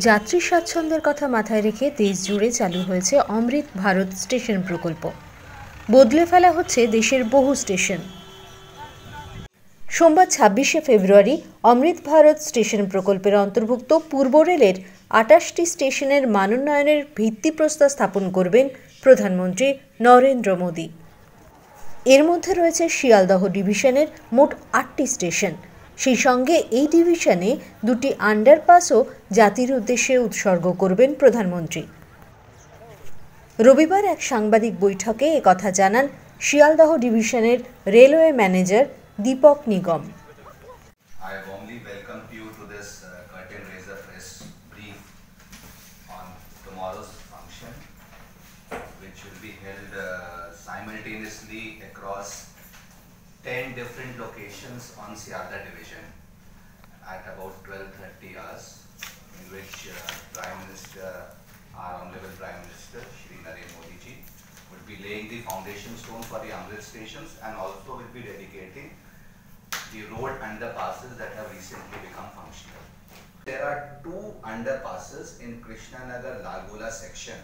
যাত্রী স্বাচ্ছন্দ্যের কথা মাথায় রেখে দেশ জুড়ে চালু হয়েছে অমৃত ভারত স্টেশন প্রকল্প। বদলে ফেলা হচ্ছে দেশের বহু স্টেশন। সোমবার ২৬শে ফেব্রুয়ারি অমৃত ভারত স্টেশন প্রকল্পের অন্তর্ভুক্ত পূর্ব রেলের ২৮টি স্টেশনের মানোন্নয়নের ভিত্তিপ্রস্তর স্থাপন করবেন প্রধানমন্ত্রী নরেন্দ্র মোদী। এর মধ্যে রয়েছে শিয়ালদহ ডিভিশনের মোট ৮টি স্টেশন। সেই সঙ্গে এই ডিভিশনে ২টি আন্ডারপাসও জাতির উদ্দেশ্যে উৎসর্গ করবেন প্রধানমন্ত্রী। রবিবার এক সাংবাদিক বৈঠকে একথা জানান শিয়ালদহ ডিভিশনের railway manager Deepak Nigam. I warmly welcome you to this curtain raiser press brief on tomorrow's function, which will be held simultaneously across 10 different locations on Sialdah division at about 12:30 hours, in which Prime Minister, our Honorable Prime Minister, Shri Narendra Modi ji, would be laying the foundation stone for the Amrit stations and also will be dedicating the road underpasses that have recently become functional. There are 2 underpasses in Krishnanagar Lalgola section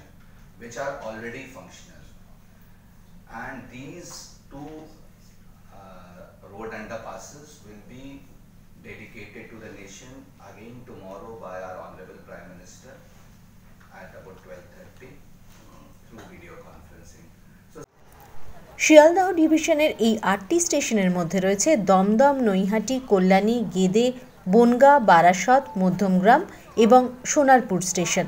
which are already functional, and these 2 road underpasses will be dedicated to the nation again tomorrow by our Honorable Prime Minister at about 12:30 through video conferencing. Sealdah ডিভিশনের এই ৮টি স্টেশনের মধ্যে রয়েছে দমদম, নৈহাটি, কল্যাণী, গেদে, বনগাঁ, বারাসত, মধ্যমগ্রাম এবং Sonarpur station.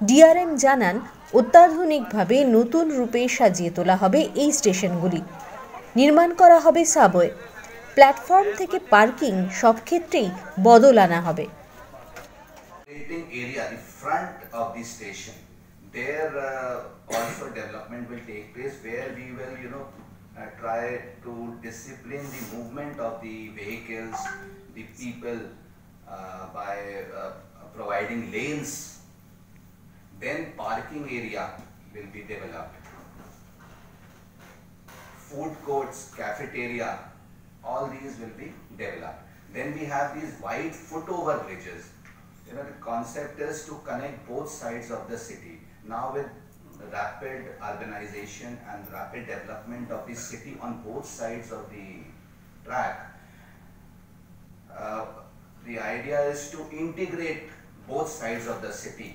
DRM জানান, অত্যাধুনিকভাবে নতুন রূপে সাজিয়ে তোলা হবে এই স্টেশনগুলি। নির্মাণ করা হবে সাবওয়ে, প্ল্যাটফর্ম থেকে পার্কিং সব ক্ষেত্রেই বদল আনা হবে। There also development will take place where we will try to discipline the movement of the vehicles, the people by providing lanes. Then parking area will be developed, food courts, cafeteria, all these will be developed. Then we have these wide footover bridges. The concept is to connect both sides of the city. Now with rapid urbanization and rapid development of the city on both sides of the track, the idea is to integrate both sides of the city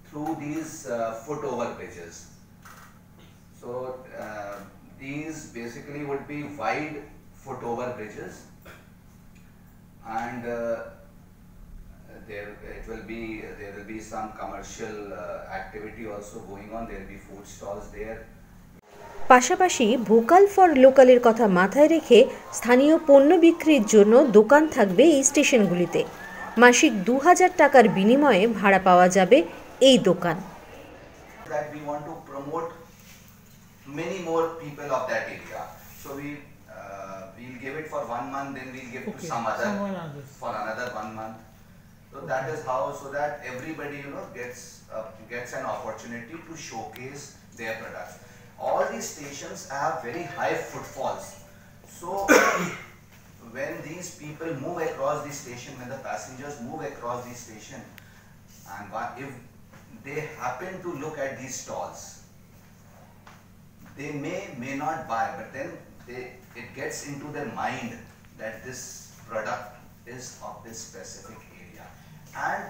through these footover bridges. So these basically would be wide footover bridges, and there will be some commercial activity also going on. There will be food stalls there. পাশাপাশি vocal for লোকালের কথা মাথায় রেখে স্থানীয় পণ্য বিক্রির জন্য দোকান থাকবে এই স্টেশনগুলিতে। মাসিক ২০০০ টাকার বিনিময়ে ভাড়া পাওয়া যাবে এই দোকান। That we want to promote many more people of that area. So we'll give it for 1 month, then we'll give to some other for another 1 month. So that is how, so that everybody gets an opportunity to showcase their products. All these stations have very high footfalls. So when these people move across the station, when the passengers move across the station, and if they happen to look at these stalls, they may not buy, but then it gets into their mind that this product is of this specific area. And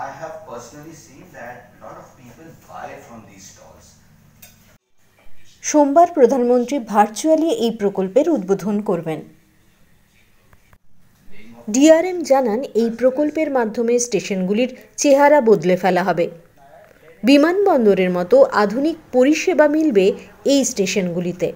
I have personally seen that a lot of people buy from these stalls. সোমবার প্রধানমন্ত্রী virtually এই প্রকল্পের উদ্বোধন করবেন। DRM জানান, এই প্রকল্পের মাধ্যমে স্টেশনগুলির চেহারা বদলে ফেলা হবে। বিমানবন্দরের মতো আধুনিক পরিষেবা মিলবে এই স্টেশনগুলিতে।